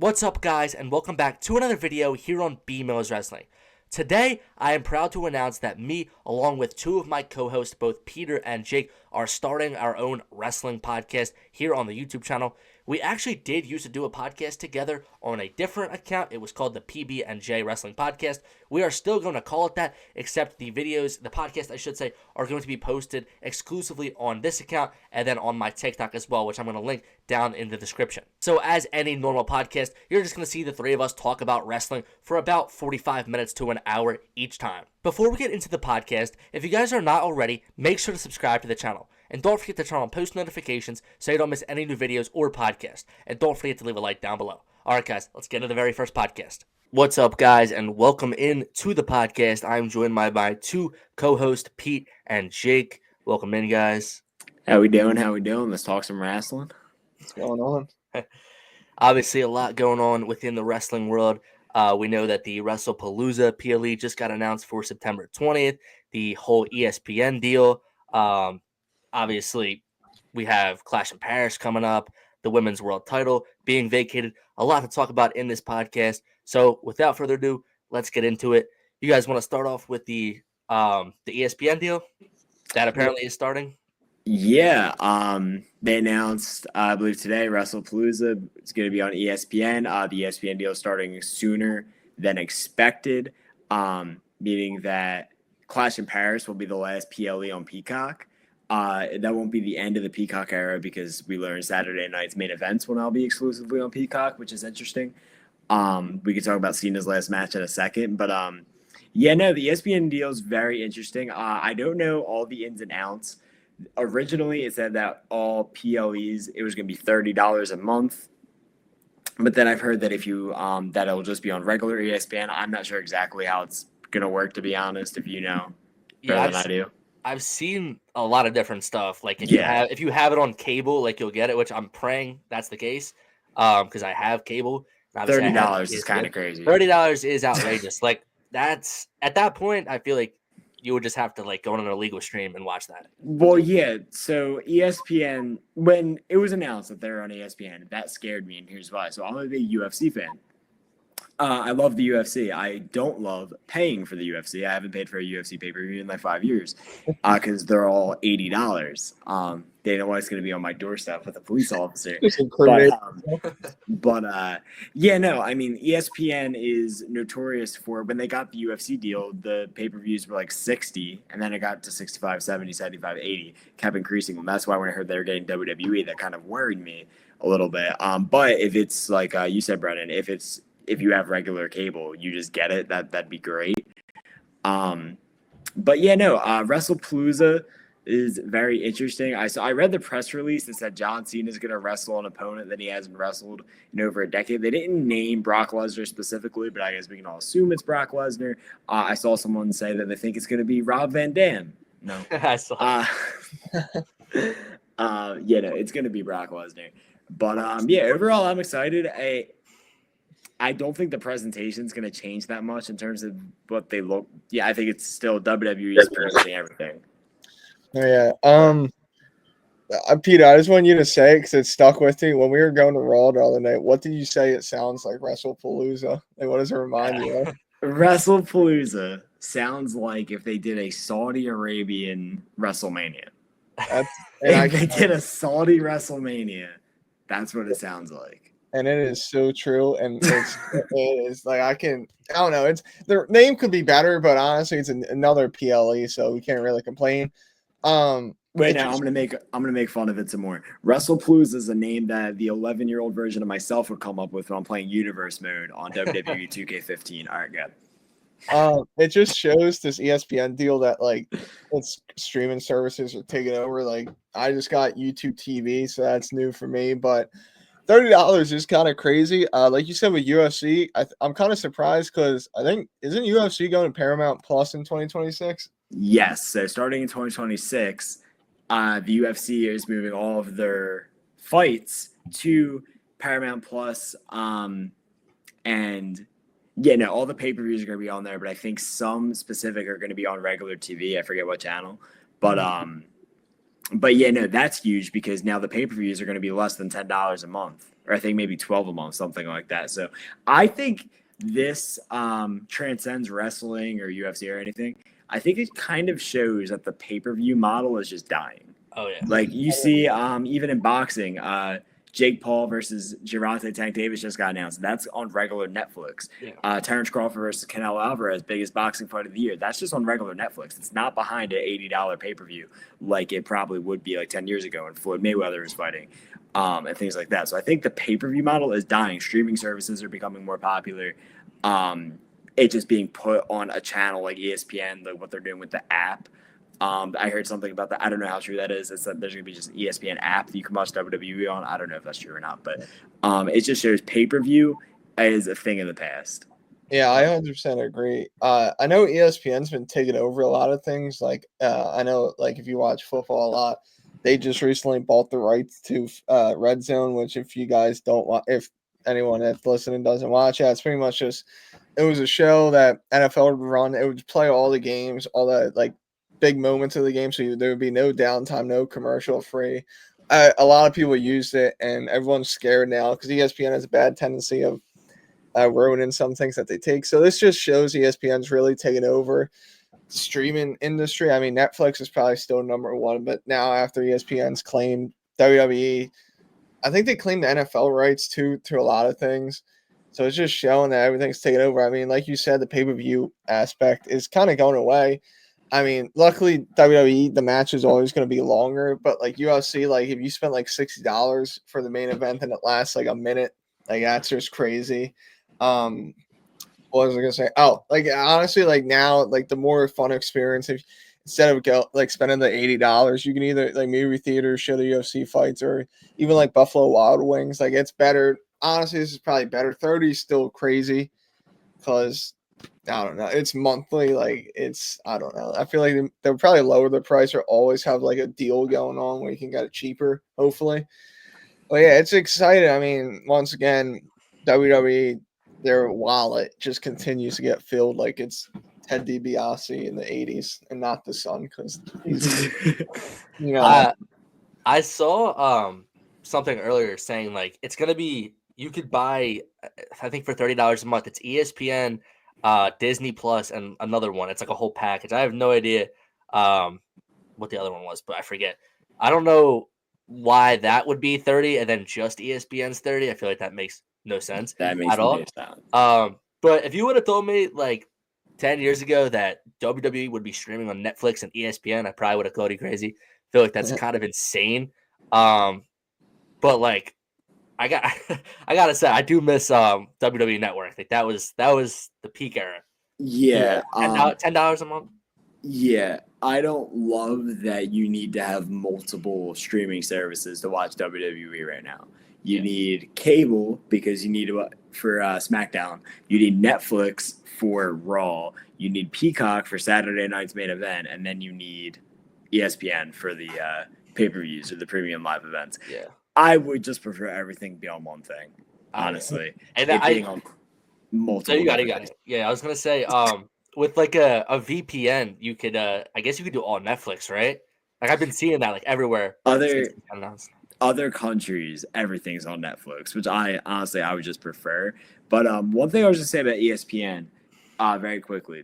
What's up, guys, and welcome back to another video here on B Mills Wrestling. Today, I am proud to announce that me, along with two of my co-hosts, both Peter and Jake, are starting our own wrestling podcast here on the YouTube channel. We actually did used to do a podcast together on a different account. It was called the Pb&J Wrestling Podcast. We are still going to call it that, except the podcast, I should say, are going to be posted exclusively on this account and then on my TikTok as well, which I'm going to link down in the description. So as any normal podcast, you're just going to see the three of us talk about wrestling for about 45 minutes to an hour each time. Before we get into the podcast, if you guys are not already, make sure to subscribe to the channel. And don't forget to turn on post notifications so you don't miss any new videos or podcasts. And don't forget to leave a like down below. Alright guys, let's get into the very first podcast. What's up, guys, and welcome in to the podcast. I'm joined by my two co-hosts, Pete and Jake. Welcome in, guys. How we doing? Let's talk some wrestling. What's going on? Obviously, a lot going on within the wrestling world. We know that the WrestlePalooza PLE just got announced for September 20th. The whole ESPN deal. Obviously, we have Clash in Paris coming up. The women's world title being vacated. A lot to talk about in this podcast. So, without further ado, let's get into it. You guys want to start off with the ESPN deal that apparently is starting? Yeah, they announced, I believe today, WrestlePalooza is going to be on ESPN. The ESPN deal starting sooner than expected, meaning that Clash in Paris will be the last PLE on Peacock. That won't be the end of the Peacock era because we learned Saturday night's main events will now be exclusively on Peacock, which is interesting. We could talk about Cena's last match in a second, but the ESPN deal is very interesting. I don't know all the ins and outs. Originally, it said that all PLEs, it was going to be $30 a month. But then I've heard that if you that it'll just be on regular ESPN. I'm not sure exactly how it's going to work, to be honest, if you know better than I do. I've seen a lot of different stuff. Like if you have it on cable, like you'll get it, which I'm praying that's the case. Because I have cable. $30 is kind of crazy. $30 is outrageous. Like that's at that point, I feel like you would just have to like go on an illegal stream and watch that. Well, yeah. So ESPN, when it was announced that they're on ESPN, that scared me, and here's why. So I'm a big UFC fan. I love the UFC. I don't love paying for the UFC. I haven't paid for a UFC pay-per-view in like 5 years because they're all $80. They know why it's going to be on my doorstep with a police officer. But I mean, ESPN is notorious for when they got the UFC deal, the pay-per-views were like 60, and then it got to 65, 70, 75, 80, kept increasing. And that's why when I heard they were getting WWE, that kind of worried me a little bit. But if it's like you said, Brennan, if you have regular cable, you just get it. That'd be great. WrestlePalooza is very interesting. I read the press release that said John Cena is going to wrestle an opponent that he hasn't wrestled in over a decade. They didn't name Brock Lesnar specifically, but I guess we can all assume it's Brock Lesnar. I saw someone say that they think it's going to be Rob Van Dam. No, I saw. It's going to be Brock Lesnar. But overall, I'm excited. I don't think the presentation is going to change that much in terms of what they look. Yeah, I think it's still WWE's presenting everything. Oh, yeah. Peter, I just want you to say it because it stuck with me. When we were going to Raw the other night, what did you say it sounds like WrestlePalooza? Like, what does it remind you of? WrestlePalooza sounds like if they did a Saudi Arabian WrestleMania. If they did a Saudi WrestleMania, that's what it sounds like. And it is so true. And it is like, I don't know. It's the name could be better, but honestly, it's another PLE, so we can't really complain. I'm gonna make fun of it some more. WrestlePalooza is a name that the 11-year-old version of myself would come up with when I'm playing Universe mode on WWE 2K15. All right, good. It just shows this ESPN deal that like it's streaming services are taking over. Like I just got YouTube TV, so that's new for me, but $30 is kind of crazy. Like you said with UFC, I'm kind of surprised because I think isn't UFC going to Paramount Plus in 2026? Yes. So starting in 2026, the UFC is moving all of their fights to Paramount Plus. All the pay-per-views are going to be on there, but I think some specific are going to be on regular TV. I forget what channel, but But yeah, no, that's huge because now the pay-per-views are going to be less than $10 a month or I think maybe 12 a month, something like that. So I think this transcends wrestling or UFC or anything. I think it kind of shows that the pay-per-view model is just dying. Oh yeah. Like you see, even in boxing, Jake Paul versus Gervonta Tank Davis just got announced. That's on regular Netflix. Yeah. Terrence Crawford versus Canelo Alvarez, biggest boxing fight of the year. That's just on regular Netflix. It's not behind an $80 pay-per-view like it probably would be like 10 years ago when Floyd Mayweather was fighting, and things like that. So I think the pay-per-view model is dying. Streaming services are becoming more popular. It just being put on a channel like ESPN, like what they're doing with the app. I heard something about that. I don't know how true that is. It's that there's going to be just an ESPN app that you can watch WWE on. I don't know if that's true or not, but it just shows pay-per-view is a thing of the past. Yeah, I 100% agree. I know ESPN's been taking over a lot of things. Like, I know, like, if you watch football a lot, they just recently bought the rights to Red Zone, which if you guys don't want, if anyone that's listening doesn't watch it, it's pretty much just, it was a show that NFL would run. It would play all the games, all the, like, big moments of the game. So there would be no downtime, no commercial free. A lot of people used it, and everyone's scared now because ESPN has a bad tendency of ruining some things that they take. So this just shows ESPN's really taken over the streaming industry. I mean, Netflix is probably still number one, but now after ESPN's claimed WWE, I think they claimed the NFL rights too to a lot of things. So it's just showing that everything's taken over. I mean, like you said, the pay-per-view aspect is kind of going away. I mean, luckily WWE, the match is always going to be longer, but like UFC, like if you spend like $60 for the main event and it lasts like a minute, like that's just crazy. What was I gonna say? Oh, like honestly, like now, like the more fun experience, if instead of spending the $80, you can either like movie theater, show the UFC fights, or even like Buffalo Wild Wings. Like it's better. Honestly, this is probably better. 30 is still crazy because I don't know. It's monthly. Like it's I don't know. I feel like they'll probably lower the price or always have like a deal going on where you can get it cheaper. Hopefully. But yeah, it's exciting. I mean, once again, WWE, their wallet just continues to get filled like it's Ted DiBiase in the 80s and not the son because he's, you know. I saw something earlier saying like it's gonna be you could buy I think for $30 a month. It's ESPN, Disney Plus, and another one. It's like a whole package. I have no idea what the other one was, but I forget. I don't know why that would be 30 and then just ESPN's 30. I feel like that makes no sense That makes at all. sense. But if you would have told me like 10 years ago that WWE would be streaming on Netflix and ESPN, I probably would have called you crazy. I feel like that's kind of insane. But like I got I gotta say I do miss WWE Network. Like that was the peak era. Yeah. $10 a month. Yeah, I don't love that you need to have multiple streaming services to watch WWE right now. You need cable because you need for SmackDown. You need Netflix for Raw. You need Peacock for Saturday night's main event, and then you need ESPN for the pay-per-views or the premium live events. Yeah, I would just prefer everything be on one thing, honestly. And it being on multiple. So you got it. Yeah, I was gonna say with like a VPN, you could I guess you could do all Netflix, right? Like I've been seeing that like everywhere. Other countries, everything's on Netflix, which I honestly I would just prefer. But one thing I was just say about ESPN, very quickly,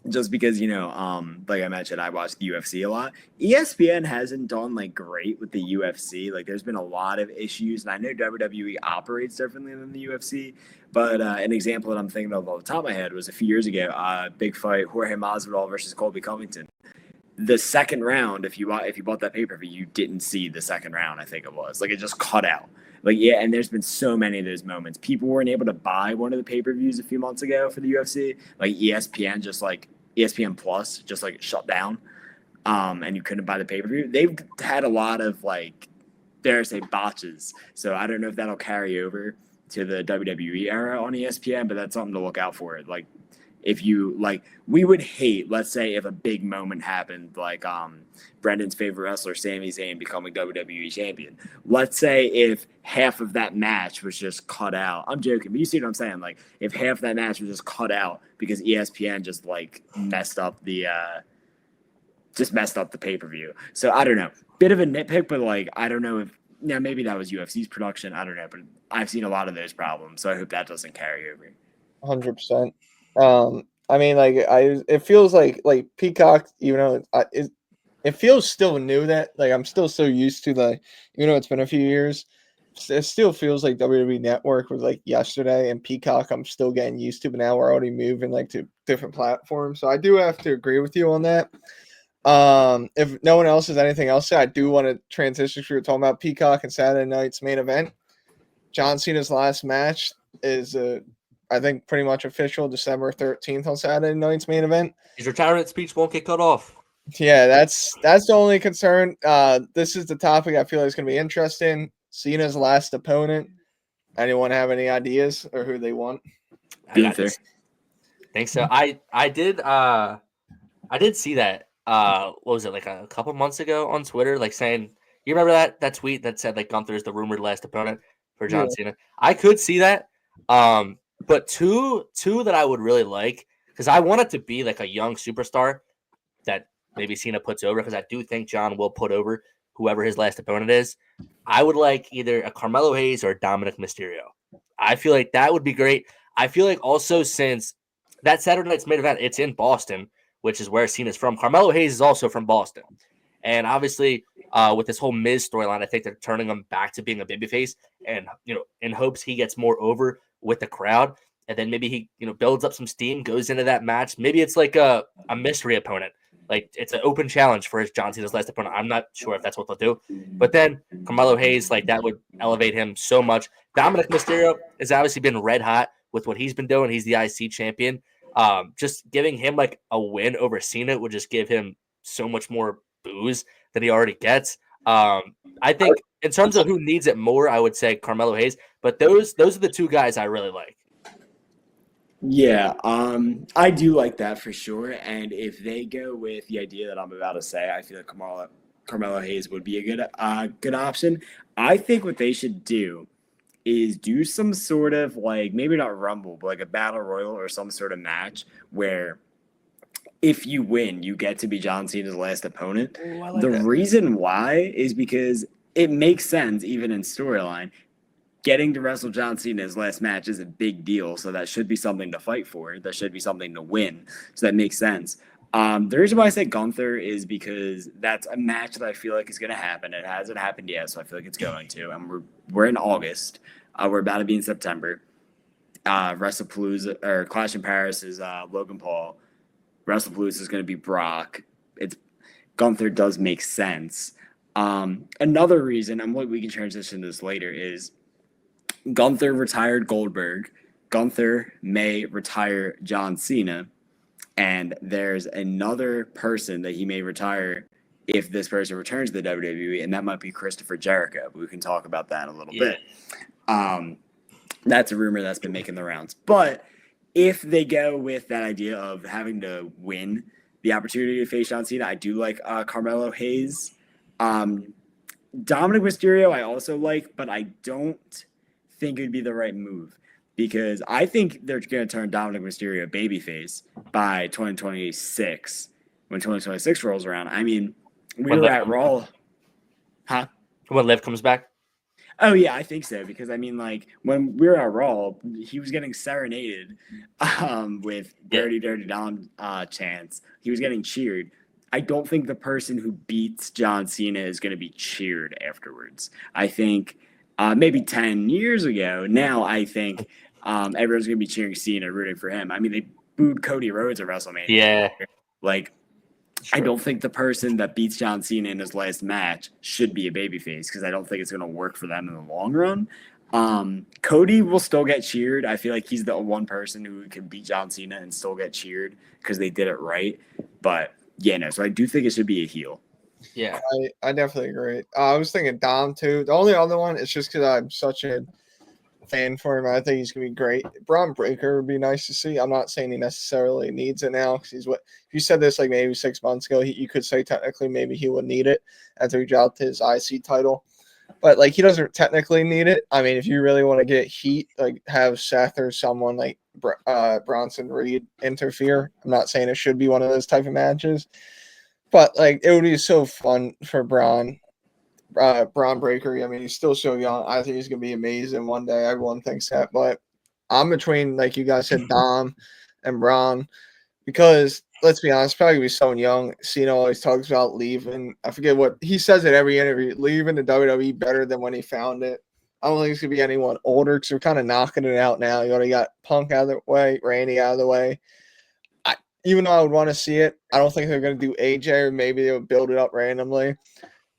just because like I mentioned, I watch the UFC a lot. ESPN hasn't done like great with the UFC. Like there's been a lot of issues, and I know WWE operates differently than the UFC. But an example that I'm thinking of off the top of my head was a few years ago, big fight, Jorge Masvidal versus Colby Covington. The second round, if you bought that pay-per-view, you didn't see the second round, I think it was. Like it just cut out. Like yeah, and there's been so many of those moments. People weren't able to buy one of the pay-per-views a few months ago for the UFC. Like ESPN Plus just like shut down. And you couldn't buy the pay-per-view. They've had a lot of like dare I say botches. So I don't know if that'll carry over to the WWE era on ESPN, but that's something to look out for. Like if you like, we would hate, let's say, if a big moment happened, like Brendan's favorite wrestler, Sami Zayn, becoming WWE champion. Let's say if half of that match was just cut out. I'm joking, but you see what I'm saying? Like, if half that match was just cut out because ESPN just like messed up the pay-per-view. So I don't know. Bit of a nitpick, but like I don't know if now maybe that was UFC's production. I don't know, but I've seen a lot of those problems, so I hope that doesn't carry over. 100%. I mean, like it feels like Peacock, even though it feels still new that like I'm still so used to even though it's been a few years, it still feels like WWE Network was like yesterday, and Peacock I'm still getting used to, but now we're already moving like to different platforms. So I do have to agree with you on that. If no one else has anything else to say, I do want to transition. We were talking about Peacock and Saturday night's main event. John Cena's last match is I think pretty much official, December 13th on Saturday night's main event. His retirement speech won't get cut off. Yeah, that's the only concern. This is the topic I feel like is going to be interesting. Cena's last opponent. Anyone have any ideas or who they want? I got this. Think so. I did see that. What was it, like a couple months ago on Twitter? Like saying, you remember that tweet that said like Gunther's the rumored last opponent for John Cena? I could see that. But two that I would really like, because I want it to be like a young superstar that maybe Cena puts over, because I do think John will put over whoever his last opponent is. I would like either a Carmelo Hayes or a Dominic Mysterio. I feel like that would be great. I feel like also, since that Saturday night's main event, it's in Boston, which is where Cena's from. Carmelo Hayes is also from Boston. And obviously, with this whole Miz storyline, I think they're turning him back to being a babyface, and in hopes he gets more over with the crowd. And then maybe he builds up some steam, goes into that match. Maybe it's like a mystery opponent. Like, it's an open challenge for his John Cena's last opponent. I'm not sure if that's what they'll do. But then Carmelo Hayes, like, that would elevate him so much. Dominic Mysterio has obviously been red hot with what he's been doing. He's the IC champion. Just giving him like a win over Cena would just give him so much more booze than he already gets. I think in terms of who needs it more, I would say Carmelo Hayes. But those are the two guys I really like. Yeah, I do like that for sure. And if they go with the idea that I'm about to say, I feel like Carmelo Hayes would be a good option. I think what they should do is do some sort of, like, maybe not Rumble, but like a battle royal or some sort of match where if you win, you get to be John Cena's last opponent. Ooh, I like The that. reason why is because it makes sense, even in storyline. Getting to wrestle John Cena's last match is a big deal, so that should be something to fight for. That should be something to win, so that makes sense. The reason why I say Gunther is because that's a match that I feel like is going to happen. It hasn't happened yet, so I feel like it's going to. And we're in August. We're about to be in September. WrestlePalooza or Clash in Paris is Logan Paul. WrestlePalooza is going to be Brock. Gunther does make sense. Another reason, and we can transition to this later, is Gunther retired Goldberg. Gunther may retire John Cena. And there's another person that he may retire if this person returns to the WWE, and that might be Christopher Jericho. But we can talk about that in a little bit. That's a rumor that's been making the rounds. But if they go with that idea of having to win the opportunity to face John Cena, I do like Carmelo Hayes. Dominic Mysterio I also like, but I don't think it would be the right move, because I think they're going to turn Dominic Mysterio babyface by 2026. When 2026 rolls around, I mean, we were at Raw. Huh? When Liv comes back? Oh, yeah, I think so. Because, I mean, like, when we were at Raw, he was getting serenaded with Dirty Dom chants. He was getting cheered. I don't think the person who beats John Cena is going to be cheered afterwards. I think maybe 10 years ago, now I think everyone's going to be cheering Cena, rooting for him. I mean, they booed Cody Rhodes at WrestleMania. Yeah. Like, I don't think the person that beats John Cena in his last match should be a babyface, because I don't think it's going to work for them in the long run. Cody will still get cheered. I feel like he's the one person who can beat John Cena and still get cheered because they did it right. But, yeah, no, so I do think it should be a heel. Yeah, I definitely agree. I was thinking Dom too. The only other one is just because I'm such a fan for him. I think he's gonna be great. Braun Breaker would be nice to see. I'm not saying he necessarily needs it now, because he's what if you said this like maybe 6 months ago, you could say technically maybe he would need it after he dropped his IC title, but like he doesn't technically need it. I mean, if you really want to get heat, like have Seth or someone like Bronson Reed interfere. I'm not saying it should be one of those type of matches. But like it would be so fun for Braun Braun Breaker. I mean, he's still so young. I think he's gonna be amazing one day. Everyone thinks that, but I'm between, like you guys said, Dom and Braun, because let's be honest, probably gonna be so young. Cena always talks about leaving. I forget what he says in every interview, leaving the WWE better than when he found it. I don't think it's gonna be anyone older because we're kind of knocking it out now. You already got Punk out of the way, Randy out of the way. Even though I would want to see it, I don't think they're gonna do AJ, or maybe they would build it up randomly.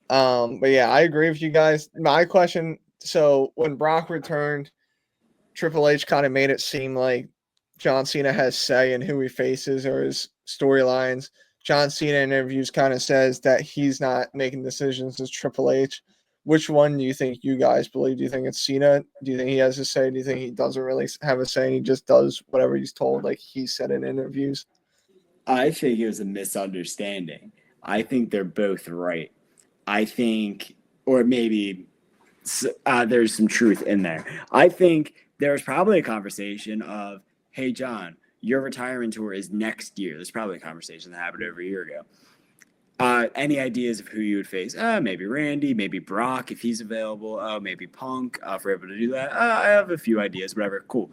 But yeah, I agree with you guys. My question: so when Brock returned, Triple H kind of made it seem like John Cena has say in who he faces or his storylines. John Cena in interviews kind of says that he's not making decisions as Triple H. Which one do you think you guys believe? Do you think it's Cena? Do you think he has a say? Do you think he doesn't really have a say and he just does whatever he's told, like he said in interviews? I think it was a misunderstanding. I think they're both right. I think, or maybe there's some truth in there. I think there was probably a conversation of, hey, John, your retirement tour is next year. There's probably a conversation that happened over a year ago. Any ideas of who you would face? Maybe Randy, maybe Brock if he's available. Maybe Punk if we're able to do that. I have a few ideas, whatever. Cool.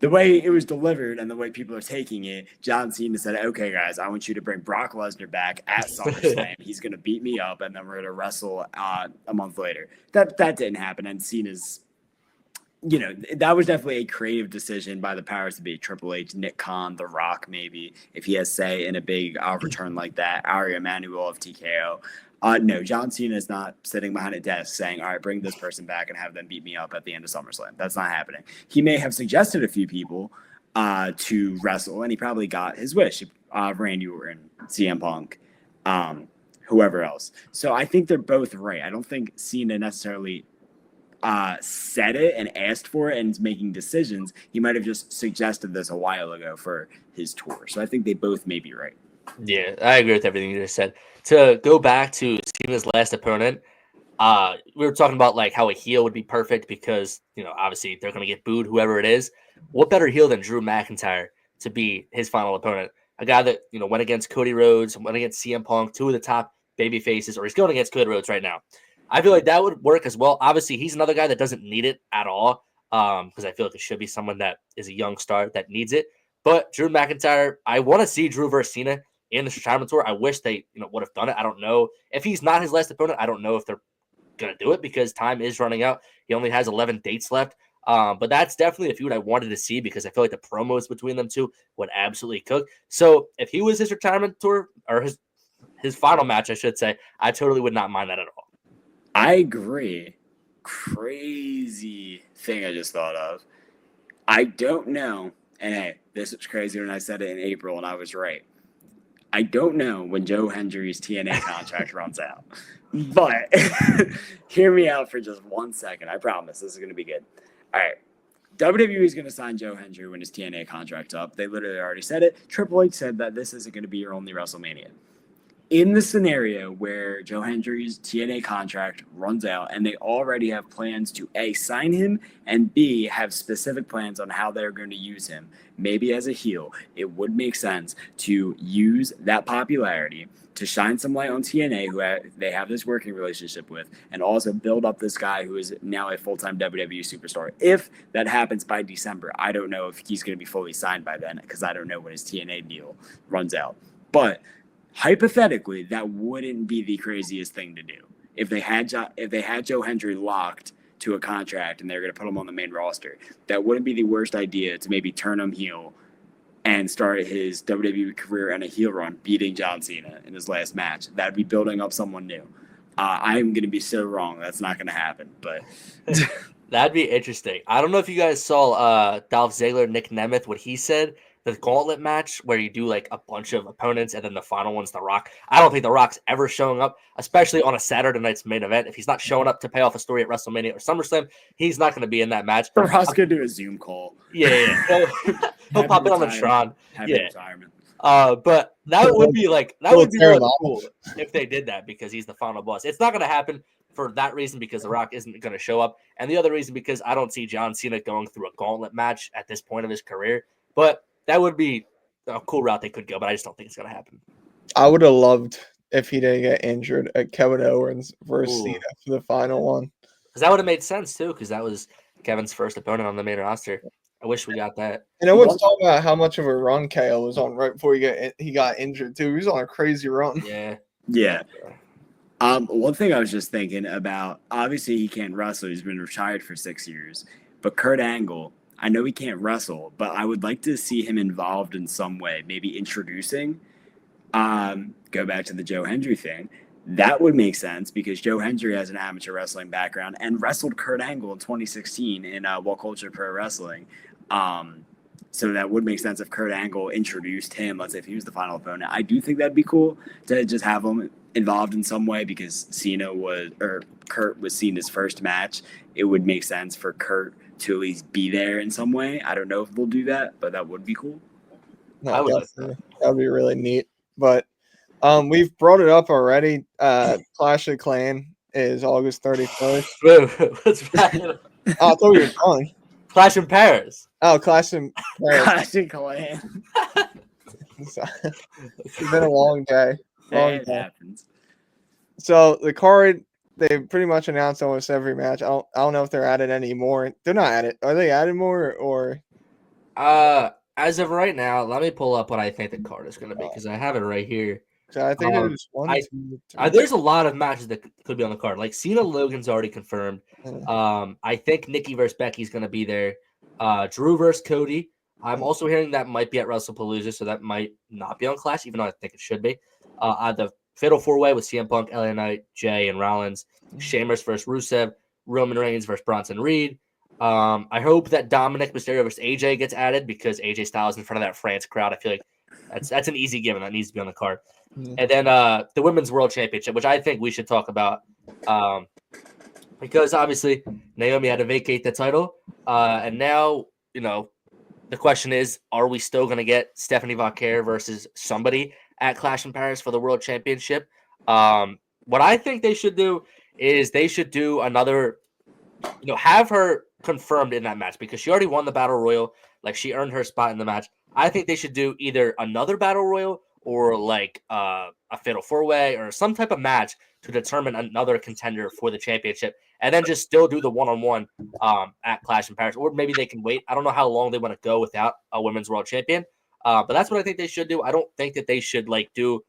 The way it was delivered and the way people are taking it, John Cena said, okay, guys, I want you to bring Brock Lesnar back at SummerSlam. He's going to beat me up, and then we're going to wrestle a month later. That didn't happen, and Cena's, that was definitely a creative decision by the powers to be. Triple H, Nick Khan, The Rock, maybe, if he has say in a big return like that. Ari Emanuel of TKO. No, John Cena is not sitting behind a desk saying, all right, bring this person back and have them beat me up at the end of SummerSlam. That's not happening. He may have suggested a few people to wrestle, and he probably got his wish. Randy Orton, CM Punk, whoever else. So I think they're both right. I don't think Cena necessarily said it and asked for it and is making decisions. He might have just suggested this a while ago for his tour. So I think they both may be right. Yeah, I agree with everything you just said. To go back to Cena's last opponent, we were talking about like how a heel would be perfect because, obviously they're going to get booed, whoever it is. What better heel than Drew McIntyre to be his final opponent? A guy that, went against Cody Rhodes, went against CM Punk, two of the top baby faces, or he's going against Cody Rhodes right now. I feel like that would work as well. Obviously, he's another guy that doesn't need it at all because I feel like it should be someone that is a young star that needs it. But Drew McIntyre, I want to see Drew versus Cena in the retirement tour. I wish they would have done it. I don't know. If he's not his last opponent, I don't know if they're going to do it because time is running out. He only has 11 dates left. But that's definitely a feud I wanted to see because I feel like the promos between them two would absolutely cook. So if he was his retirement tour or his final match, I should say, I totally would not mind that at all. I agree. Crazy thing I just thought of. I don't know. And hey, this was crazy when I said it in April and I was right. I don't know when Joe Hendry's TNA contract runs out. But hear me out for just 1 second. I promise this is going to be good. All right. WWE is going to sign Joe Hendry when his TNA contract's up. They literally already said it. Triple H said that this isn't going to be your only WrestleMania. In the scenario where Joe Hendry's TNA contract runs out and they already have plans to A, sign him, and B, have specific plans on how they're going to use him, maybe as a heel, it would make sense to use that popularity to shine some light on TNA, who they have this working relationship with, and also build up this guy who is now a full-time WWE superstar. If that happens by December, I don't know if he's going to be fully signed by then because I don't know when his TNA deal runs out. But hypothetically, that wouldn't be the craziest thing to do. If they had Joe Hendry locked to a contract and they're going to put him on the main roster, that wouldn't be the worst idea to maybe turn him heel and start his WWE career in a heel run, beating John Cena in his last match. That'd be building up someone new. I'm going to be so wrong. That's not going to happen, but that'd be interesting. I don't know if you guys saw Dolph Ziggler, Nick Nemeth, what he said. The gauntlet match where you do like a bunch of opponents and then the final one's The Rock. I don't think The Rock's ever showing up, especially on a Saturday night's main event. If he's not showing up to pay off a story at WrestleMania or SummerSlam, he's not going to be in that match. The Rock's going to do a Zoom call. Yeah. He'll pop it on the Tron. Retirement. But that would be really cool if they did that because he's the final boss. It's not going to happen for that reason because The Rock isn't going to show up. And the other reason because I don't see John Cena going through a gauntlet match at this point of his career. But that would be a cool route they could go, but I just don't think it's going to happen. I would have loved if he didn't get injured at Kevin Owens versus Cena for the final one. Because that would have made sense too, because that was Kevin's first opponent on the main roster. I wish we got that. And I was talking about how much of a run KO was on right before he got injured too. He was on a crazy run. Yeah. Yeah. One thing I was just thinking about, obviously he can't wrestle. He's been retired for 6 years. But Kurt Angle, I know he can't wrestle, but I would like to see him involved in some way, maybe introducing. Go back to the Joe Hendry thing. That would make sense because Joe Hendry has an amateur wrestling background and wrestled Kurt Angle in 2016 in What Culture Pro Wrestling. So that would make sense if Kurt Angle introduced him. Let's say if he was the final opponent. I do think that'd be cool to just have him involved in some way because Kurt was Cena's first match. It would make sense for Kurt to at least be there in some way. I don't know if they'll do that, but that would be cool. No, I would like that. That would be really neat. But we've brought it up already. Clash of Clan is August 31st. What's that? Oh, I thought you were calling. Clash in Paris. Oh, Clash in Paris. Clash of Clan. It's been a long day. It happens. So the card, they pretty much announced almost every match. I don't know if they're added anymore. They're not added. Are they added more or? As of right now, let me pull up what I think the card is going to be because I have it right here. So I think there's there's a lot of matches that could be on the card. Like Cena Logan's already confirmed. I think Nikki versus Becky is going to be there. Drew versus Cody. I'm also hearing that might be at WrestlePalooza, so that might not be on Clash, even though I think it should be. The Fatal 4-Way with CM Punk, LA Knight, Jay, and Rollins. Sheamus versus Rusev. Roman Reigns versus Bronson Reed. I hope that Dominic Mysterio versus AJ gets added because AJ Styles in front of that France crowd. I feel like that's an easy given that needs to be on the card. And then the Women's World Championship, which I think we should talk about because obviously Naomi had to vacate the title. And now, the question is, are we still going to get Stephanie Vaquer versus somebody at Clash in Paris for the World Championship? What I think they should do is they should do another, have her confirmed in that match because she already won the Battle Royal. Like she earned her spot in the match. I think they should do either another Battle Royal or like a Fatal 4-Way or some type of match to determine another contender for the championship and then just still do the one-on-one at Clash in Paris. Or maybe they can wait. I don't know how long they want to go without a Women's World Champion. But that's what I think they should do. I don't think that they should do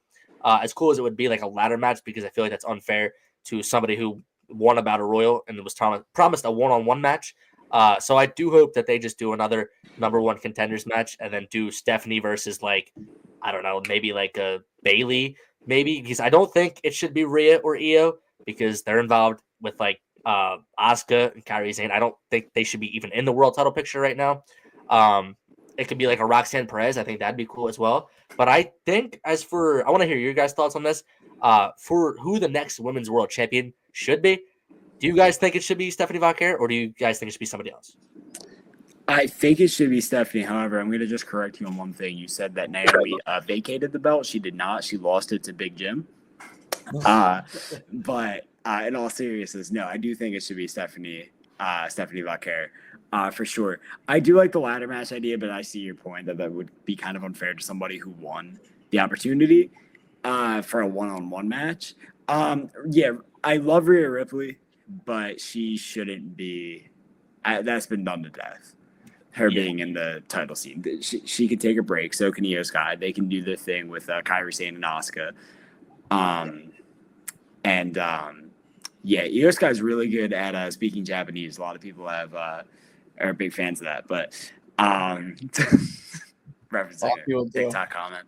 as cool as it would be like a ladder match because I feel like that's unfair to somebody who won a Battle Royal and was promised a one-on-one match. So I do hope that they just do another number one contenders match and then do Stephanie versus I don't know, maybe like a Bailey, maybe because I don't think it should be Rhea or Io because they're involved with Asuka and Kairi Sane. I don't think they should be even in the world title picture right now. It could be like a Roxanne Perez. I think that'd be cool as well. But I think I want to hear your guys' thoughts on this. For who the next women's world champion should be. Do you guys think it should be Stephanie Vaquer or do you guys think it should be somebody else? I think it should be Stephanie. However, I'm going to just correct you on one thing. You said that Naomi vacated the belt. She did not. She lost it to Big Jim. But in all seriousness, no, I do think it should be Stephanie Vaquer for sure. I do like the ladder match idea, but I see your point that would be kind of unfair to somebody who won the opportunity for a one-on-one match. Yeah, I love Rhea Ripley, but she shouldn't be. That's been done to death. Her being in the title scene. She could take a break. So can Io Sky. They can do their thing with Kairi Sane and Asuka. Io Sky is really good at speaking Japanese. A lot of people are big fans of that. But referencing a TikTok comment.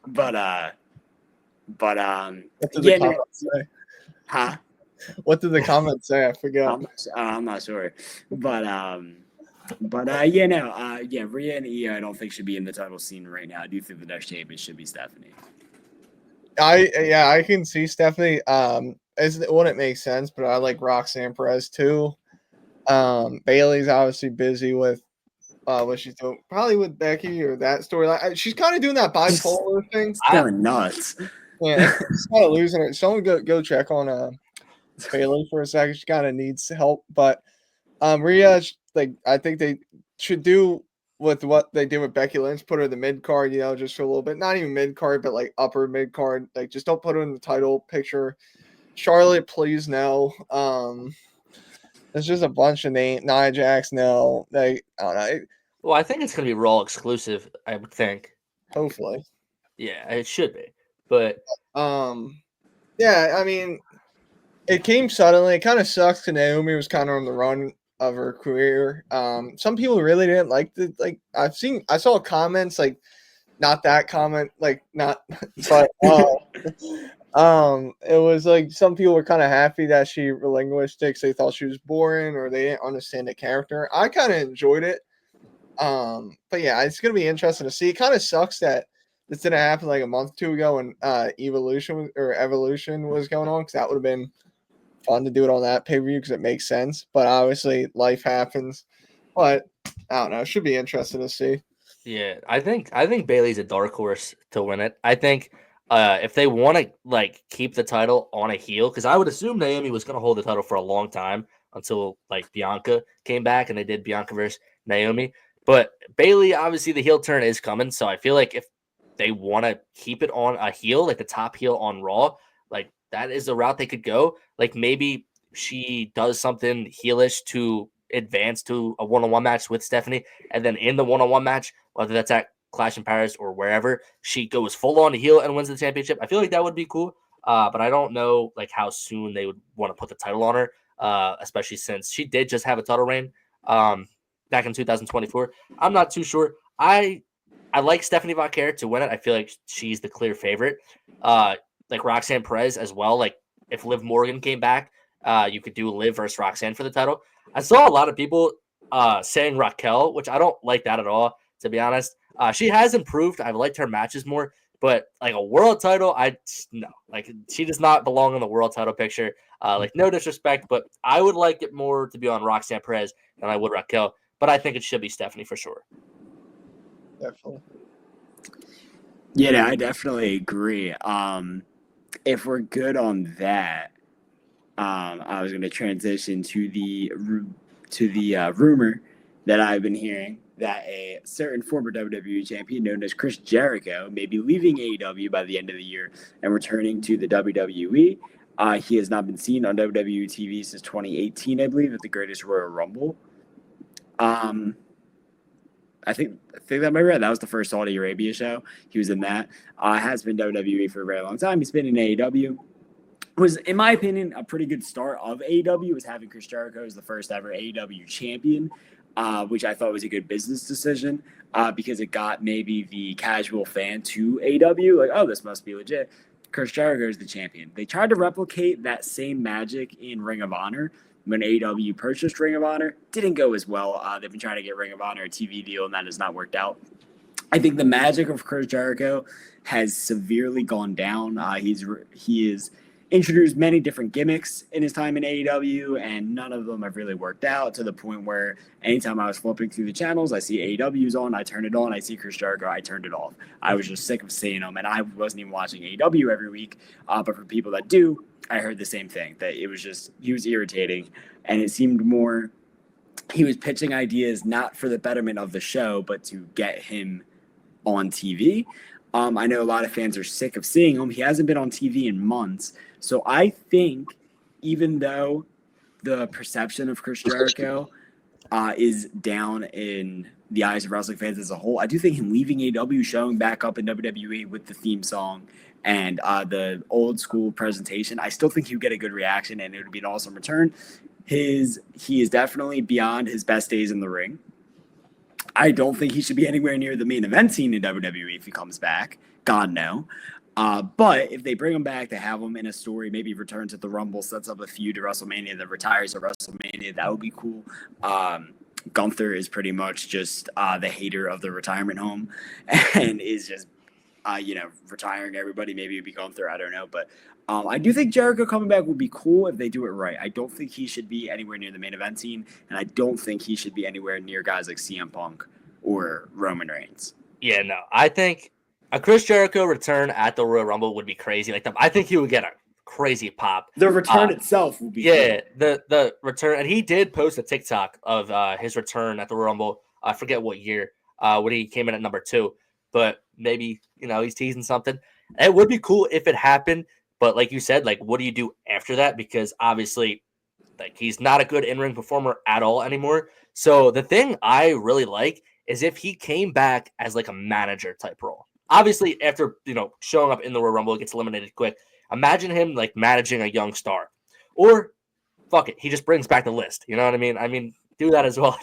But what did the comments say? Huh? What did the comments say? I forgot. I'm not sure. But Rhea and Io I don't think should be in the title scene right now. I do think the next champion should be Stephanie. I can see Stephanie. It wouldn't make sense, but I like Roxanne Perez too. Bailey's obviously busy with what she's doing, probably with Becky or that storyline. She's kind of doing that bipolar thing. It's kind of nuts. Yeah, she's kind of losing it. Someone go check on Bailey for a second. She kind of needs help, but Rhea, I think they should do with what they did with Becky Lynch, put her in the mid card, just for a little bit. Not even mid card, but like upper mid card. Like just don't put her in the title picture. Charlotte, please no. There's just a bunch of names. Nia Jax, no. Like I don't know. Well, I think it's gonna be Raw exclusive. I would think. Hopefully. Yeah, it should be. But yeah, I mean, it came suddenly. It kind of sucks because Naomi was kind of on the run of her career. Some people really didn't like the like. I saw comments like, not that comment, like not, but it was like some people were kind of happy that she relinquished it because they thought she was boring or they didn't understand the character. I kind of enjoyed it. But yeah, it's gonna be interesting to see. It kind of sucks that this didn't happen like a month or two ago when Evolution was going on, because that would have been fun to do it on that pay-per-view because it makes sense. But obviously life happens. But I don't know. It should be interesting to see. yeah, I think Bailey's a dark horse to win it. I think if they want to like keep the title on a heel, because I would assume Naomi was going to hold the title for a long time until like Bianca came back and they did Bianca versus Naomi. But Bailey, obviously, the heel turn is coming, so I feel like if they want to keep it on a heel, like the top heel on Raw, like that is the route they could go. Like maybe she does something heelish to advance to a one-on-one match with Stephanie, and then in the one-on-one match, whether that's at Clash in Paris or wherever, she goes full on heel and wins the championship. I feel like that would be cool, but I don't know like how soon they would want to put the title on her, especially since she did just have a title reign back in 2024. I'm not too sure. I like Stephanie Vaquer to win it. I feel like she's the clear favorite. Like Roxanne Perez as well. Like if Liv Morgan came back, you could do Liv versus Roxanne for the title. I saw a lot of people saying Raquel, which I don't like that at all, to be honest. She has improved. I've liked her matches more, but like a world title, no. Like she does not belong in the world title picture. Like no disrespect, but I would like it more to be on Roxanne Perez than I would Raquel. But I think it should be Stephanie for sure. Definitely. Yeah, I definitely agree. If we're good on that, I was going to transition to the rumor that I've been hearing that a certain former WWE champion known as Chris Jericho may be leaving AEW by the end of the year and returning to the WWE. He has not been seen on WWE TV since 2018, I believe, at the Greatest Royal Rumble. I think that might be right. That was the first Saudi Arabia show. He was in that. Has been WWE for a very long time. He's been in AEW. Was, in my opinion, a pretty good start of AEW was having Chris Jericho as the first ever AEW champion, which I thought was a good business decision because it got maybe the casual fan to AEW. Like, oh, this must be legit. Chris Jericho is the champion. They tried to replicate that same magic in Ring of Honor. When AEW purchased Ring of Honor, didn't go as well. They've been trying to get Ring of Honor a TV deal, and that has not worked out. I think the magic of Chris Jericho has severely gone down. He has introduced many different gimmicks in his time in AEW, and none of them have really worked out to the point where anytime I was flipping through the channels, I see AEW's on, I turn it on, I see Chris Jericho, I turned it off. I was just sick of seeing him, and I wasn't even watching AEW every week. But for people that do, I heard the same thing, that it was just, he was irritating, and it seemed more, he was pitching ideas not for the betterment of the show, but to get him on TV. I know a lot of fans are sick of seeing him. He hasn't been on TV in months. So I think even though the perception of Chris Jericho is down in the eyes of wrestling fans as a whole, I do think him leaving AEW, showing back up in WWE with the theme song and the old school presentation, I still think he would get a good reaction and it would be an awesome return. He is definitely beyond his best days in the ring. I don't think he should be anywhere near the main event scene in WWE if he comes back. God, no. But if they bring him back, to have him in a story, maybe returns at the Rumble, sets up a feud to WrestleMania, then retires at WrestleMania, that would be cool. Gunther is pretty much just the hater of the retirement home and is just, retiring everybody. Maybe it'd be Gunther, I don't know. But I do think Jericho coming back would be cool if they do it right. I don't think he should be anywhere near the main event scene, and I don't think he should be anywhere near guys like CM Punk or Roman Reigns. Yeah, no, I think a Chris Jericho return at the Royal Rumble would be crazy. Like I think he would get a crazy pop. The return itself would be cool. The return, and he did post a TikTok of his return at the Royal Rumble. I forget what year. when he came in at number 2. But maybe, he's teasing something. It would be cool if it happened. But like you said, like, what do you do after that? Because obviously, like, he's not a good in-ring performer at all anymore. So the thing I really like is if he came back as like a manager type role. Obviously, after showing up in the Royal Rumble, it gets eliminated quick. Imagine him like managing a young star, or fuck it, he just brings back the list. You know what I mean? Do that as well.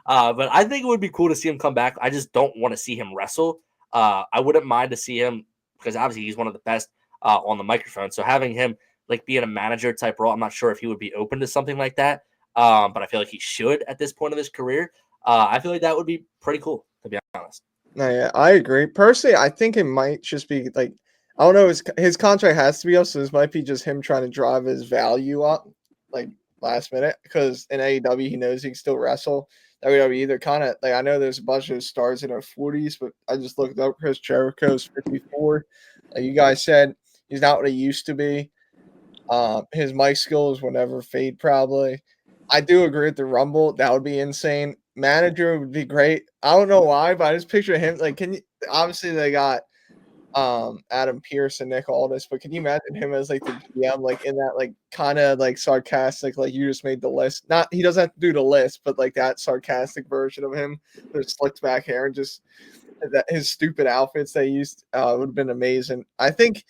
But I think it would be cool to see him come back. I just don't want to see him wrestle. I wouldn't mind to see him because obviously he's one of the best on the microphone. So having him like being a manager type role, I'm not sure if he would be open to something like that. But I feel like he should at this point of his career. I feel like that would be pretty cool, to be honest. No, yeah, I agree. Personally, I think it might just be like, I don't know, his contract has to be up, so this might be just him trying to drive his value up, like last minute. Because in AEW, he knows he can still wrestle. WWE, they're kind of like, I know there's a bunch of stars in their 40s, but I just looked up Chris Jericho's 54. Like you guys said, he's not what he used to be. His mic skills will never fade, probably. I do agree with the Rumble. That would be insane. Manager would be great. I don't know why, but I just picture him like, can you? Obviously, they got Adam Pearce and Nick Aldis, but can you imagine him as like the GM, like in that like kind of like sarcastic, like you just made the list. Not he doesn't have to do the list, but like that sarcastic version of him with slicked back hair and just that his stupid outfits they used would have been amazing. I think,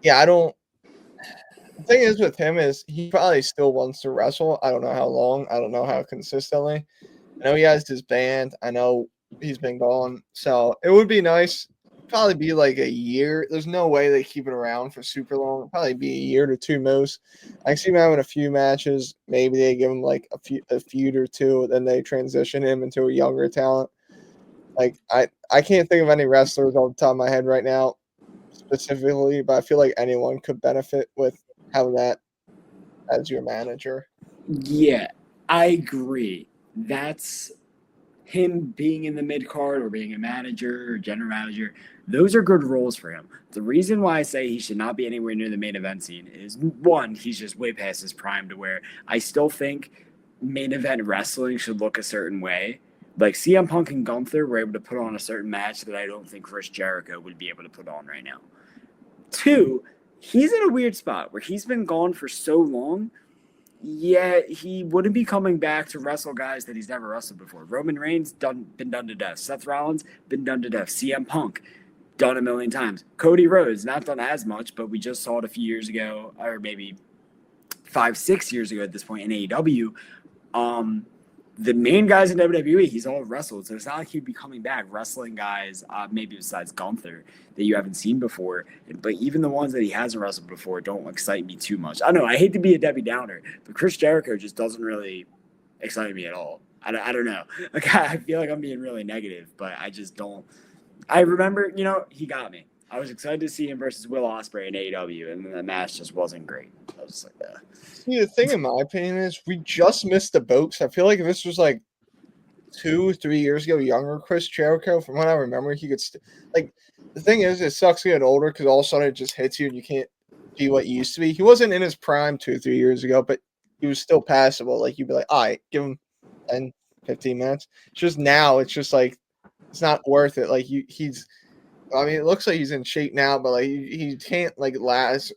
yeah, I don't. The thing is with him is he probably still wants to wrestle. I don't know how long. I don't know how consistently. I know he has his band. I know he's been gone. So it would be nice. Probably be like a year. There's no way they keep it around for super long. It'll probably be a year to 2 most. I see him having a few matches. Maybe they give him like a feud or two, then they transition him into a younger talent. Like I can't think of any wrestlers off the top of my head right now specifically, but I feel like anyone could benefit with having that as your manager. Yeah, I agree. That's him being in the mid card or being a manager or general manager. Those are good roles for him. The reason why I say he should not be anywhere near the main event scene is one, he's just way past his prime to where I still think main event wrestling should look a certain way. Like CM Punk and Gunther were able to put on a certain match that I don't think Chris Jericho would be able to put on right now. Two, he's in a weird spot where he's been gone for so long. Yeah, he wouldn't be coming back to wrestle guys that he's never wrestled before. Roman Reigns been done to death. Seth Rollins been done to death. CM Punk done a million times. Cody Rhodes not done as much, but we just saw it a few years ago, or maybe 5-6 years ago at this point in AEW. The main guys in WWE, he's all wrestled, so it's not like he'd be coming back wrestling guys, maybe besides Gunther, that you haven't seen before. But even the ones that he hasn't wrestled before don't excite me too much. I don't know. I hate to be a Debbie Downer, but Chris Jericho just doesn't really excite me at all. I don't know. Like, I feel like I'm being really negative, but I just don't. I remember, he got me. I was excited to see him versus Will Ospreay in AEW, and then the match just wasn't great. I was like, See, the thing in my opinion is we just missed the boat. So I feel like if this was like 2-3 years ago, younger Chris Jericho, from what I remember, he could like. The thing is, it sucks getting older because all of a sudden it just hits you and you can't be what you used to be. He wasn't in his prime 2-3 years ago, but he was still passable. Like you'd be like, all right, give him 10, 15 minutes. It's just now, it's just like it's not worth it. Like he's. I mean, it looks like he's in shape now, but like he can't like last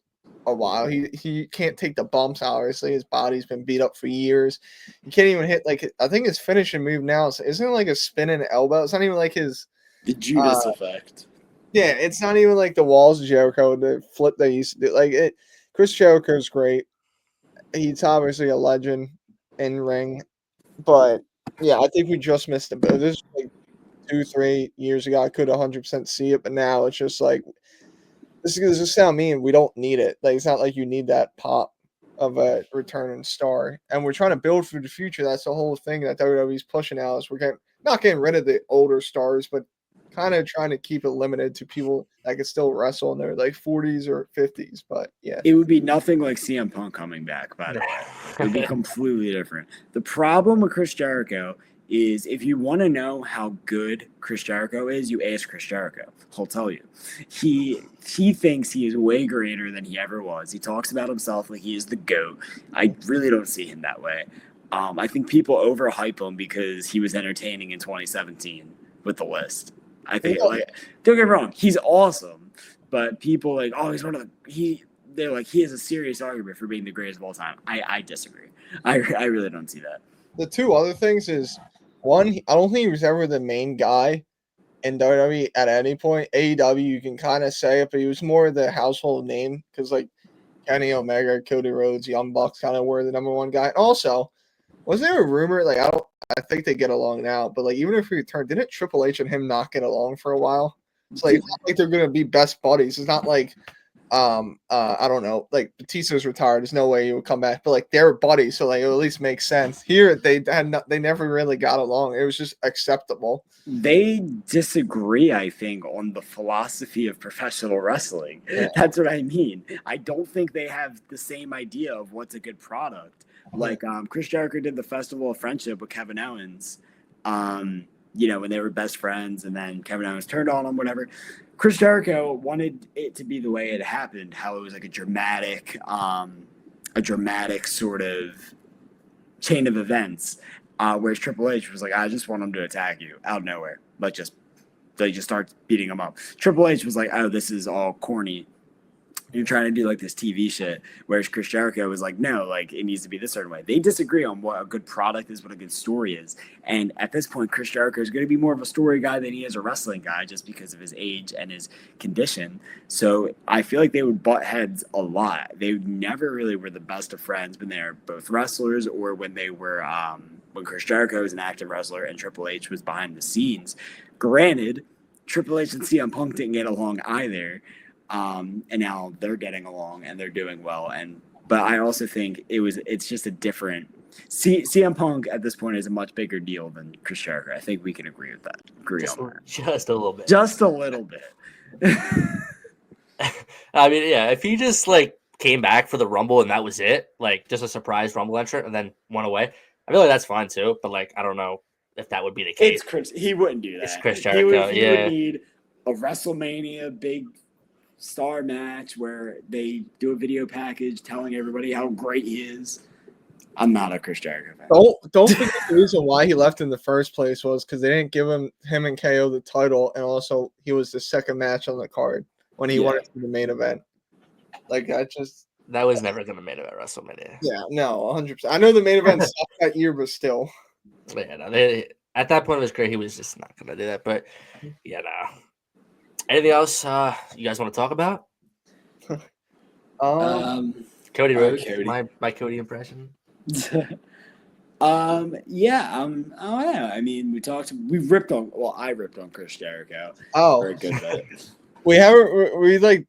a while. He can't take the bumps. Obviously, his body's been beat up for years. He can't even hit like I think his finishing move now isn't it like a spinning elbow. It's not even like his the Judas effect. Yeah, it's not even like the walls of Jericho, the flip they used to do. Like it, Chris Jericho's great. He's obviously a legend in ring, but yeah, I think we just missed it. But this is like 2-3 years ago, I could 100% see it, but now it's just like this is sound mean. We don't need it. Like it's not like you need that pop of a returning star, and we're trying to build for the future. That's the whole thing that WWE's pushing out is we're not getting rid of the older stars, but kind of trying to keep it limited to people that can still wrestle in their like 40s or 50s. But yeah, it would be nothing like CM Punk coming back. By the way, it would be completely different. The problem with Chris Jericho is if you want to know how good Chris Jericho is, you ask Chris Jericho. He'll tell you. He thinks he is way greater than he ever was. He talks about himself like he is the GOAT. I really don't see him that way. I think people overhype him because he was entertaining in 2017. with the list. I think, like, don't get me wrong, he's awesome, but people like, oh, he's one of they're like, he has a serious argument for being the greatest of all time. I disagree. I really don't see that. The two other things is, one, I don't think he was ever the main guy in WWE at any point. AEW, you can kind of say it, but he was more the household name because, like, Kenny Omega, Cody Rhodes, Young Bucks kind of were the number one guy. And also, was there a rumor, like, I think they get along now, but, like, even if he returned, didn't Triple H and him not get along for a while? It's like, it's not like they're going to be best buddies. It's not like, I don't know, like, Batista's retired. There's no way he would come back, but, like, they're buddies, so, like, it at least makes sense. Here, they never really got along. It was just acceptable. They disagree, I think, on the philosophy of professional wrestling. Yeah. That's what I mean. I don't think they have the same idea of what's a good product. Like, Chris Jericho did the Festival of Friendship with Kevin Owens, you know, when they were best friends, and then Kevin Owens turned on him, whatever. Chris Jericho wanted it to be the way it happened, how it was like a dramatic sort of chain of events. Whereas Triple H was like, I just want him to attack you out of nowhere. Like, they just start beating him up. Triple H was like, oh, this is all corny. You're trying to do like this TV shit. Whereas Chris Jericho was like, no, like, it needs to be this certain way. They disagree on what a good product is, what a good story is. And at this point, Chris Jericho is going to be more of a story guy than he is a wrestling guy just because of his age and his condition. So I feel like they would butt heads a lot. They never really were the best of friends when they're both wrestlers, or when they were when Chris Jericho was an active wrestler and Triple H was behind the scenes. Granted, Triple H and CM Punk didn't get along either. And now they're getting along and they're doing well. But I also think it's just a different CM Punk at this point is a much bigger deal than Chris Jericho. I think we can agree with that. Just a little bit. Just a little bit. I mean, yeah, if he just like came back for the Rumble and that was it, like just a surprise Rumble entrant and then went away, I feel like that's fine too. But like, I don't know if that would be the case. It's Chris. He wouldn't do that. It's Chris Jericho. He would need a WrestleMania big star match where they do a video package telling everybody how great he is. I'm not a Chris Jericho fan. Don't forget the reason why he left in the first place was because they didn't give him and KO the title, and also he was the second match on the card when he wanted to be the main event. Like, that was never gonna main event WrestleMania. Yeah, no, 100%. I know the main event sucked that year, but still. Yeah, no, at that point it was great. He was just not gonna do that. But yeah, no. Anything else you guys want to talk about? Cody Rhodes, my Cody impression. Yeah, I don't know. I mean, I ripped on Chris Jericho. Oh, for a good bit. we like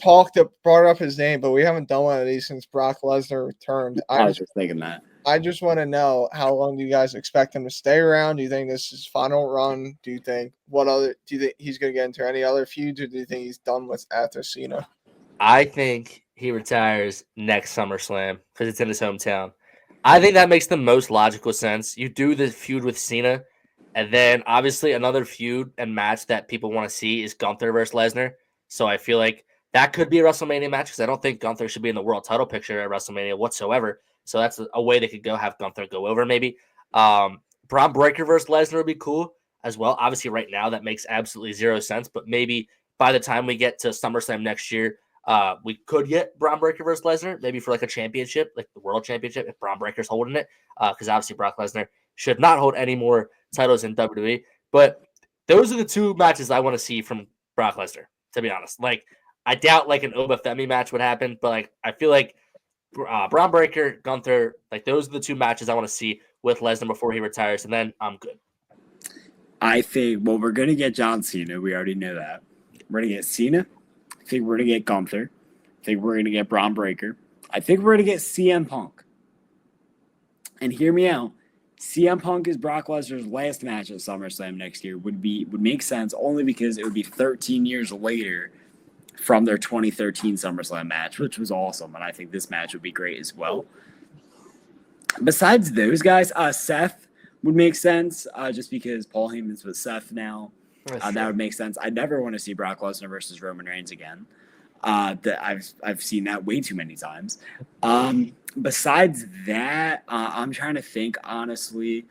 brought up his name, but we haven't done one of these since Brock Lesnar returned. I was just thinking that. I just want to know, how long do you guys expect him to stay around? Do you think this is his final run? Do you think he's going to get into any other feuds, or do you think he's done with after Cena? I think he retires next SummerSlam because it's in his hometown. I think that makes the most logical sense. You do the feud with Cena, and then obviously another feud and match that people want to see is Gunther versus Lesnar. So I feel like that could be a WrestleMania match because I don't think Gunther should be in the world title picture at WrestleMania whatsoever. So that's a way they could go, have Gunther go over maybe. Braun Breaker versus Lesnar would be cool as well. Obviously right now that makes absolutely zero sense, but maybe by the time we get to SummerSlam next year, we could get Braun Breaker versus Lesnar, maybe for like a championship, like the World Championship, if Braun Breaker's holding it, because obviously Brock Lesnar should not hold any more titles in WWE. But those are the two matches I want to see from Brock Lesnar, to be honest. Like, I doubt like an Oba Femi match would happen, but like I feel like Braun Breaker, Gunther, like those are the two matches I want to see with Lesnar before he retires, and then I'm good. I think, well, we're going to get John Cena. We already know that. We're going to get Cena. I think we're going to get Gunther. I think we're going to get Braun Breaker. I think we're going to get CM Punk. And hear me out. CM Punk is Brock Lesnar's last match at SummerSlam next year would make sense only because it would be 13 years later from their 2013 SummerSlam match, which was awesome. And I think this match would be great as well. Besides those guys, Seth would make sense just because Paul Heyman's with Seth now. That would make sense. I never want to see Brock Lesnar versus Roman Reigns again. That I've seen that way too many times. Besides that, I'm trying to think honestly.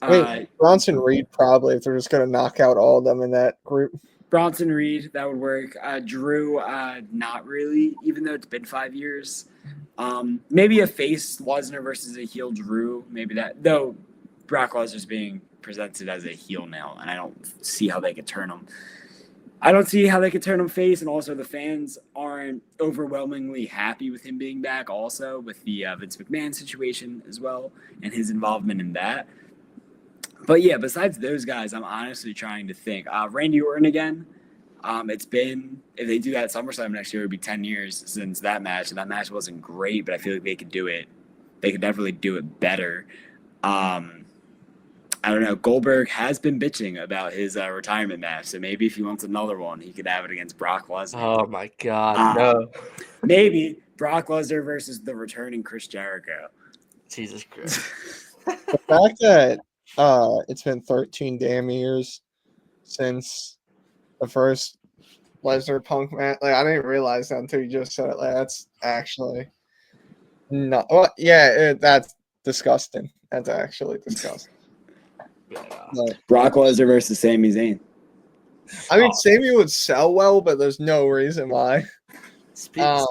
Wait, Bronson Reed probably, if they're just going to knock out all of them in that group. Bronson Reed, that would work. Drew, not really, even though it's been 5 years. Maybe a face Lesnar versus a heel Drew. Maybe that, though Brock Lesnar's being presented as a heel now, and I don't see how they could turn him. I don't see how they could turn him face, and also the fans aren't overwhelmingly happy with him being back, also with the Vince McMahon situation as well, and his involvement in that. But yeah, besides those guys, I'm honestly trying to think. Randy Orton again. It's been, if they do that SummerSlam next year, it would be 10 years since that match, and that match wasn't great, but I feel like they could do it. They could definitely do it better. I don't know. Goldberg has been bitching about his retirement match, so maybe if he wants another one, he could have it against Brock Lesnar. Oh my God, no! Maybe Brock Lesnar versus the returning Chris Jericho. Jesus Christ! The fact that it's been 13 damn years since the first Lesnar Punk match, like I didn't realize that until you just said it. Like that's actually not. Well, yeah, that's disgusting. That's actually disgusting. Yeah. Brock Lesnar versus Sami Zayn. I mean, Sami would sell well, but there's no reason why. But I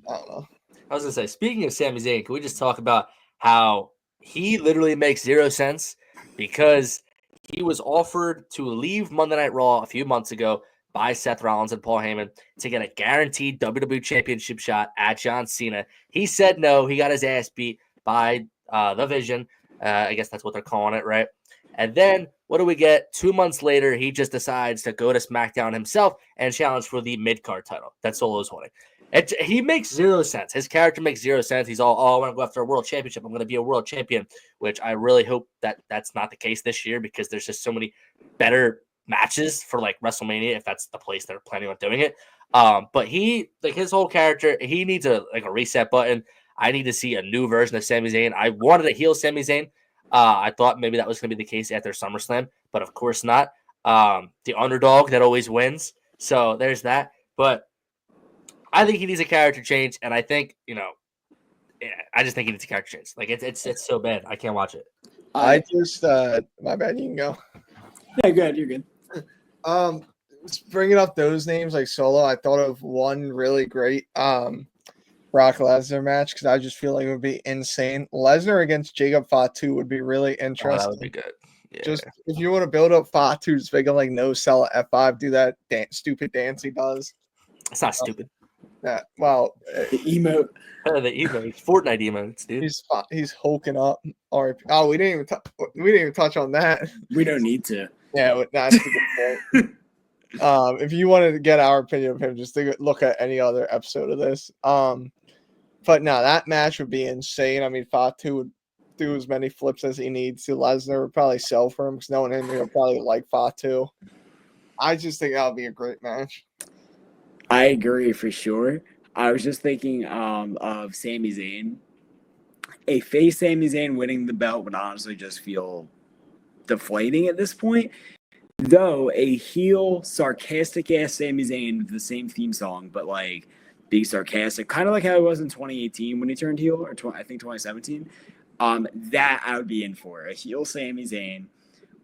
don't know. I was gonna say, speaking of Sami Zayn, can we just talk about how he literally makes 0 sense because he was offered to leave Monday Night Raw a few months ago by Seth Rollins and Paul Heyman to get a guaranteed WWE Championship shot at John Cena. He said no. He got his ass beat by The Vision. I guess that's what they're calling it, right? And then what do we get? 2 months later, he just decides to go to SmackDown himself and challenge for the mid-card title that Solo's holding. He makes 0 sense. His character makes 0 sense. He's all, I want to go after a world championship. I'm going to be a world champion, which I really hope that that's not the case this year because there's just so many better matches for like WrestleMania if that's the place they're planning on doing it. But he, like his whole character, he needs a reset button. I need to see a new version of Sami Zayn. I wanted to heel Sami Zayn. I thought maybe that was going to be the case after SummerSlam, but of course not. The underdog that always wins. So there's that. But I think he needs a character change, and I think I just think he needs a character change. Like it's so bad, I can't watch it. I just my bad. You can go. Yeah, good. You're good. Bringing up those names like Solo, I thought of one really great Brock Lesnar match because I just feel like it would be insane. Lesnar against Jacob Fatu would be really interesting. That would be good. Yeah. Just if you want to build up Fatu, just make him like no sell at F5, do that stupid dance he does. It's not stupid. Yeah, well, the emote. The emotes, Fortnite emotes, dude. He's hulking up. Oh, we didn't even touch on that. We don't need to. Yeah, that's a good point. If you wanted to get our opinion of him, just look at any other episode of this. But no, that match would be insane. I mean, Fatu would do as many flips as he needs to. Lesnar would probably sell for him because no one in there would probably like Fatu. I just think that would be a great match. I agree for sure. I was just thinking of Sami Zayn. A face Sami Zayn winning the belt would honestly just feel deflating at this point. Though a heel, sarcastic ass Sami Zayn with the same theme song, but like being sarcastic, kind of like how it was in 2018 when he turned heel, or I think 2017. That I would be in for a heel Sami Zayn.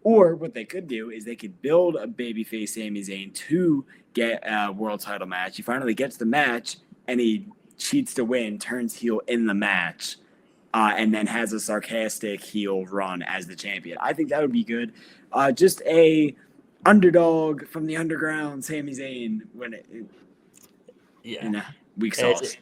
Or what they could do is they could build a babyface Sami Zayn to get a world title match. He finally gets the match and he cheats to win, turns heel in the match, and then has a sarcastic heel run as the champion. I think that would be good. Just a underdog from the underground, Sami Zayn, when in a weak sauce. It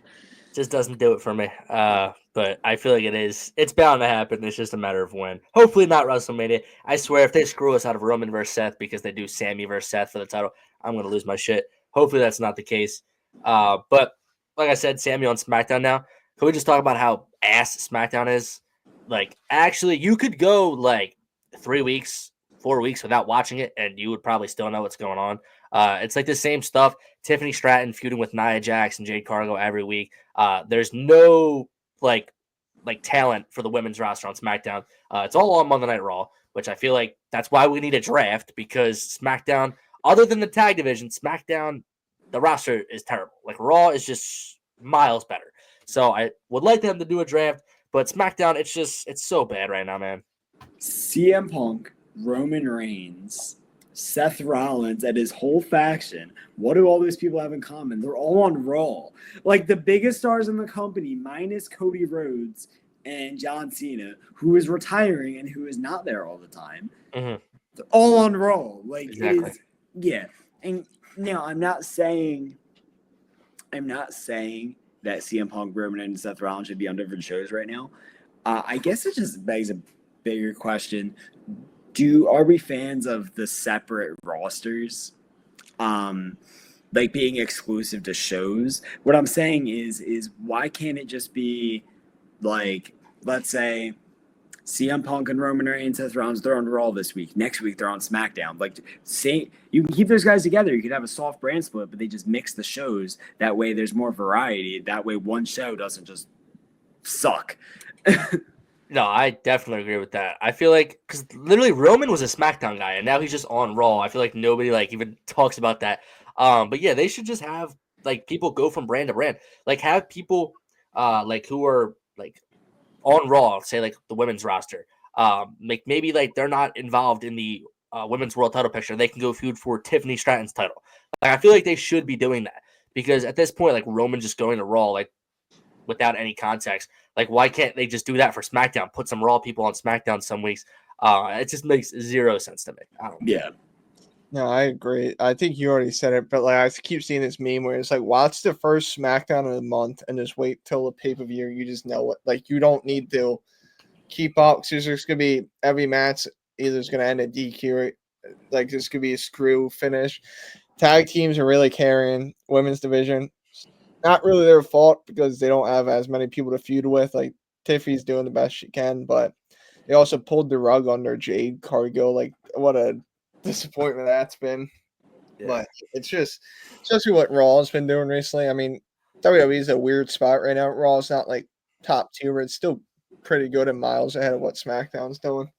just doesn't do it for me. But I feel like it's bound to happen. It's just a matter of when. Hopefully not WrestleMania. I swear, if they screw us out of Roman versus Seth because they do Sammy versus Seth for the title, I'm going to lose my shit. Hopefully that's not the case. But like I said, Sammy on SmackDown now. Can we just talk about how ass SmackDown is? Like, actually, you could go like 3 weeks, 4 weeks without watching it, and you would probably still know what's going on. It's like the same stuff. Tiffany Stratton feuding with Nia Jax and Jade Cargill every week. There's no like talent for the women's roster on SmackDown. It's all on Monday Night Raw, which I feel like that's why we need a draft because SmackDown, other than the tag division, SmackDown, the roster is terrible. Like Raw is just miles better. So I would like them to do a draft, but SmackDown, it's so bad right now, man. CM Punk, Roman Reigns, Seth Rollins, and his whole faction. What do all those people have in common? They're all on Raw. Like the biggest stars in the company, minus Cody Rhodes and John Cena, who is retiring and who is not there all the time. Mm-hmm. They're all on Raw. Like Exactly. it is, yeah. And now I'm not saying that CM Punk, Roman, and Seth Rollins should be on different shows right now. I guess it just begs a bigger question. Are we fans of the separate rosters? Like being exclusive to shows? What I'm saying is why can't it just be like, let's say CM Punk and Roman Reigns, Seth Rollins, they're on Raw this week. Next week they're on SmackDown. Like, say you can keep those guys together. You could have a soft brand split, but they just mix the shows. That way, there's more variety. That way, one show doesn't just suck. No, I definitely agree with that. I feel like because literally Roman was a SmackDown guy, and now he's just on Raw. I feel like nobody like even talks about that. But yeah, they should just have like people go from brand to brand. Like have people like who are like on Raw, say like the women's roster. Like maybe like they're not involved in the women's world title picture. They can go feud for Tiffany Stratton's title. Like I feel like they should be doing that because at this point, like Roman just going to Raw, like without any context. Like, why can't they just do that for SmackDown? Put some Raw people on SmackDown some weeks. It just makes zero sense to me. I don't know. Yeah. No, I agree. I think you already said it, but like I keep seeing this meme where it's like, watch the first SmackDown of the month and just wait till the pay-per-view. You just know what, like, you don't need to keep up because there's gonna be every match either is gonna end at DQ, like this could be a screw finish. Tag teams are really carrying women's division. Not really their fault because they don't have as many people to feud with. Like Tiffy's doing the best she can, but they also pulled the rug under Jade Cargill. Like what a disappointment that's been. Yeah. But it's just especially what Raw has been doing recently. I mean, WWE is a weird spot right now. Raw is not like top tier, but it's still pretty good and miles ahead of what SmackDown's doing.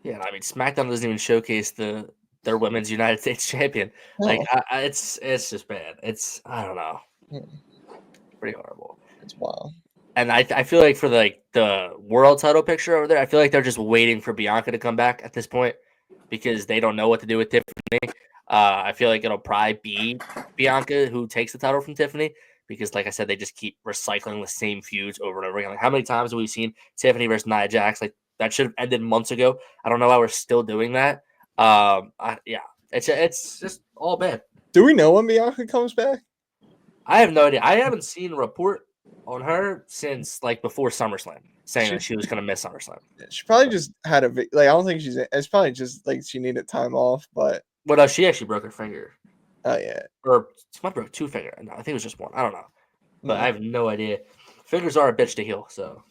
Yeah, I mean, SmackDown doesn't even showcase their women's United States champion. Like, No. it's just bad. I don't know, pretty horrible. It's wild. And I feel like for the world title picture over there, I feel like they're just waiting for Bianca to come back at this point because they don't know what to do with Tiffany. I feel like it'll probably be Bianca who takes the title from Tiffany because, like I said, they just keep recycling the same feuds over and over again. Like, how many times have we seen Tiffany versus Nia Jax? Like, that should have ended months ago. I don't know why we're still doing that. Yeah, it's just all bad. Do we know when Bianca comes back? I have no idea. I haven't seen a report on her since like before SummerSlam saying that she was going to miss SummerSlam. She probably just had like I don't think it's probably just like she needed time off, but But she actually broke her finger. oh yeah. Or she might broke two fingers. No, I think it was just one. I don't know. But I have no idea. Fingers are a bitch to heal, so.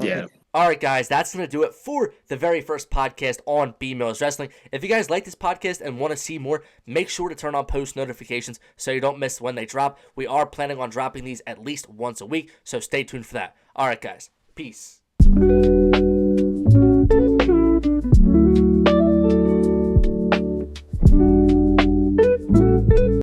Yeah. All right, guys, that's going to do it for the very first podcast on B-Mills Wrestling. If you guys like this podcast and want to see more, make sure to turn on post notifications so you don't miss when they drop. We are planning on dropping these at least once a week, so stay tuned for that. All right, guys, peace.